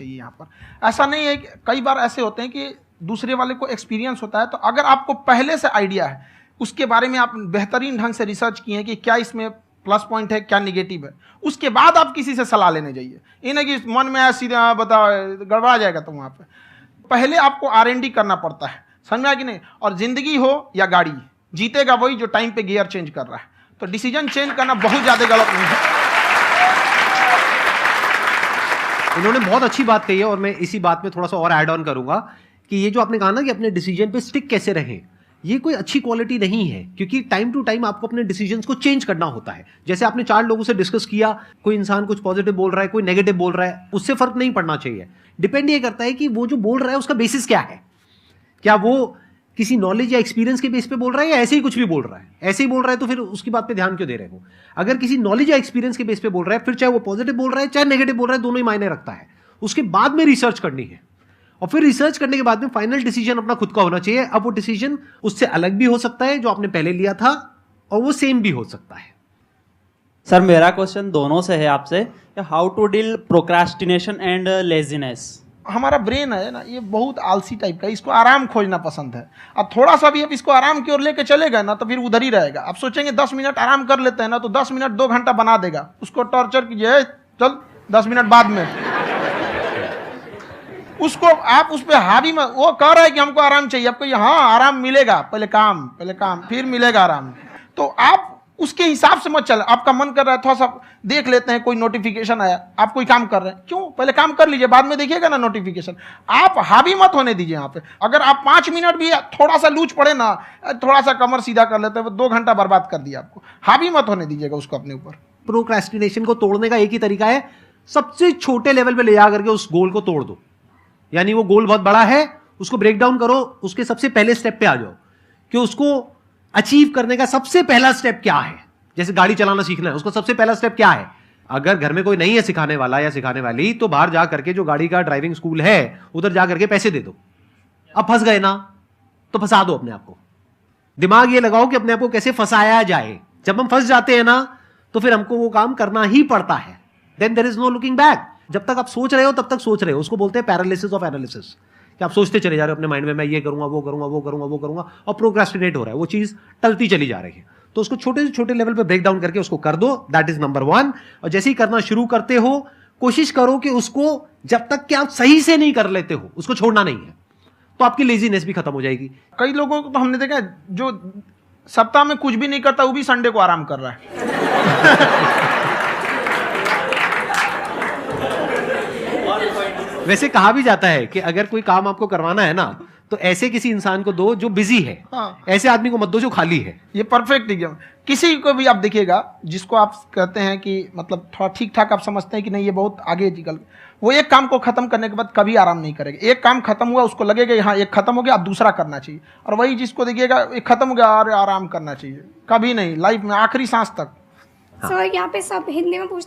चाहिए यहाँ पर। ऐसा नहीं है कि कई बार ऐसे होते हैं कि दूसरे वाले को एक्सपीरियंस होता है, तो अगर आपको पहले से आइडिया है, उसके बारे में आप बेहतरीन ढंग से रिसर्च किए हैं कि क्या इसमें प्लस पॉइंट है, क्या निगेटिव है, उसके बाद आप किसी से सलाह लेने जाइए। ये नहीं कि मन में सीधे बताओ गड़बड़ा जाएगा। तो वहाँ पे पहले आपको R&D करना पड़ता है, समझ में आया कि नहीं। और जिंदगी हो या गाड़ी, जीतेगा वही जो टाइम पे गियर चेंज कर रहा है। तो डिसीजन चेंज करना बहुत ज़्यादा गलत नहीं है। इन्होंने बहुत अच्छी बात कही है और मैं इसी बात में थोड़ा सा और ऐड ऑन करूंगा कि ये जो आपने कहा ना कि अपने डिसीजन पे स्टिक कैसे रहें, ये कोई अच्छी क्वालिटी नहीं है, क्योंकि टाइम टू टाइम आपको अपने डिसीजंस को चेंज करना होता है। जैसे आपने 4 लोगों से डिस्कस किया, कोई इंसान कुछ पॉजिटिव बोल रहा है, कोई नेगेटिव बोल रहा है, उससे फर्क नहीं पड़ना चाहिए। डिपेंड ये करता है कि वो जो बोल रहा है उसका बेसिस क्या है। क्या वो किसी नॉलेज या एक्सपीरियंस के बेस पे बोल रहा है या ऐसे ही कुछ भी बोल रहा है? ऐसे ही बोल रहा है तो फिर उसकी बात पे ध्यान क्यों दे रहे हो? अगर किसी नॉलेज या एक्सपीरियंस के बेस पे बोल रहा है, फिर चाहे वो पॉजिटिव बोल रहा है चाहे नेगेटिव बोल रहा है, दोनों ही मायने रखता है। उसके बाद में रिसर्च करनी है और फिर रिसर्च करने के बाद में फाइनल डिसीजन अपना खुद का होना चाहिए। अब वो डिसीजन उससे अलग भी हो सकता है जो आपने पहले लिया था, और वो सेम भी हो सकता है। सर मेरा क्वेश्चन दोनों से है आपसे, how to deal procrastination and laziness. हमारा ब्रेन है ना, ये बहुत आलसी टाइप का, इसको आराम खोजना पसंद है। अब थोड़ा सा भी अब इसको आराम की ओर लेके चलेगा ना तो फिर उधर ही रहेगा। आप सोचेंगे 10 मिनट आराम कर लेते हैं ना, तो 10 मिनट 2 घंटा बना देगा। उसको टॉर्चर कीजिए, चल 10 मिनट बाद में, उसको आप उस पर हावी में, वो कह रहा है कि हमको आराम चाहिए, आपको हाँ आराम मिलेगा, पहले काम फिर मिलेगा आराम। तो आप उसके हिसाब से मत चल। आपका मन कर रहा है थोड़ा सा देख लेते हैं, कोई नोटिफिकेशन आया, आप कोई काम कर रहे हैं, क्यों पहले काम कर लीजिए, बाद में देखिएगा ना नोटिफिकेशन। आप हावी मत होने दीजिए यहाँ पे। अगर आप 5 मिनट भी थोड़ा सा लूज पड़े ना, थोड़ा सा कमर सीधा कर लेते हैं, वो 2 घंटा बर्बाद कर दिया आपको। हावी मत होने दीजिएगा उसको अपने ऊपर। प्रोक्रेस्टिनेशन को तोड़ने का एक ही तरीका है, सबसे छोटे लेवल पे ले जा करके उस गोल को तोड़ दो। यानी वो गोल बहुत बड़ा है, उसको ब्रेक डाउन करो, उसके सबसे पहले स्टेप पे आ जाओ कि उसको अचीव करने का सबसे पहला स्टेप क्या है। जैसे गाड़ी चलाना सीखना है, उसका सबसे पहला स्टेप क्या है। अगर घर में कोई नहीं है सिखाने वाला या सिखाने वाली, तो बाहर जा करके जो गाड़ी का ड्राइविंग स्कूल है उधर जा करके पैसे दे दो। अब फंस गए ना तो फंसा दो अपने आप को। दिमाग ये लगाओ कि अपने आप को कैसे फंसाया जाए। जब हम फंस जाते हैं ना तो फिर हमको वो काम करना ही पड़ता है। Then there is no looking back. जब तक आप सोच रहे हो तब तक सोच रहे हो, उसको बोलते हैं पैरालिसिस ऑफ एनालिसिस, कि आप सोचते चले जा रहे हो अपने माइंड में, मैं ये करूंगा वो करूंगा वो करूंगा वो करूंगा, और प्रोक्रेस्टिनेट हो रहा है, वो चीज टलती चली जा रही है। तो उसको छोटे से छोटे लेवल पे ब्रेक डाउन करके उसको कर दो, दैट इज नंबर 1। और जैसे ही करना शुरू करते हो, कोशिश करो कि उसको जब तक कि आप सही से नहीं कर लेते हो उसको छोड़ना नहीं है, तो आपकी लेजीनेस भी खत्म हो जाएगी। कई लोगों को तो हमने देखा जो सप्ताह में कुछ भी नहीं करता, वो भी संडे को आराम कर रहा है। वैसे कहा भी जाता है कि अगर कोई काम आपको करवाना है ना, तो ऐसे किसी इंसान को दो जो बिजी है। हाँ। ऐसे आदमी को मत दो जो खाली है। ये परफेक्ट एग्जाम। किसी को भी आप देखिएगा जिसको आप कहते हैं कि मतलब थोड़ा ठीक ठाक आप समझते हैं कि नहीं ये बहुत आगे निकल, वो एक काम को खत्म करने के बाद कभी आराम नहीं करेगा। एक काम खत्म हुआ उसको लगेगा हाँ एक खत्म हो गया, अब दूसरा करना चाहिए। और वही जिसको देखिएगा एक खत्म हो गया और आराम करना चाहिए, कभी नहीं, लाइफ में आखिरी सांस तक। सर यहाँ पे सब हिंदी में पूछते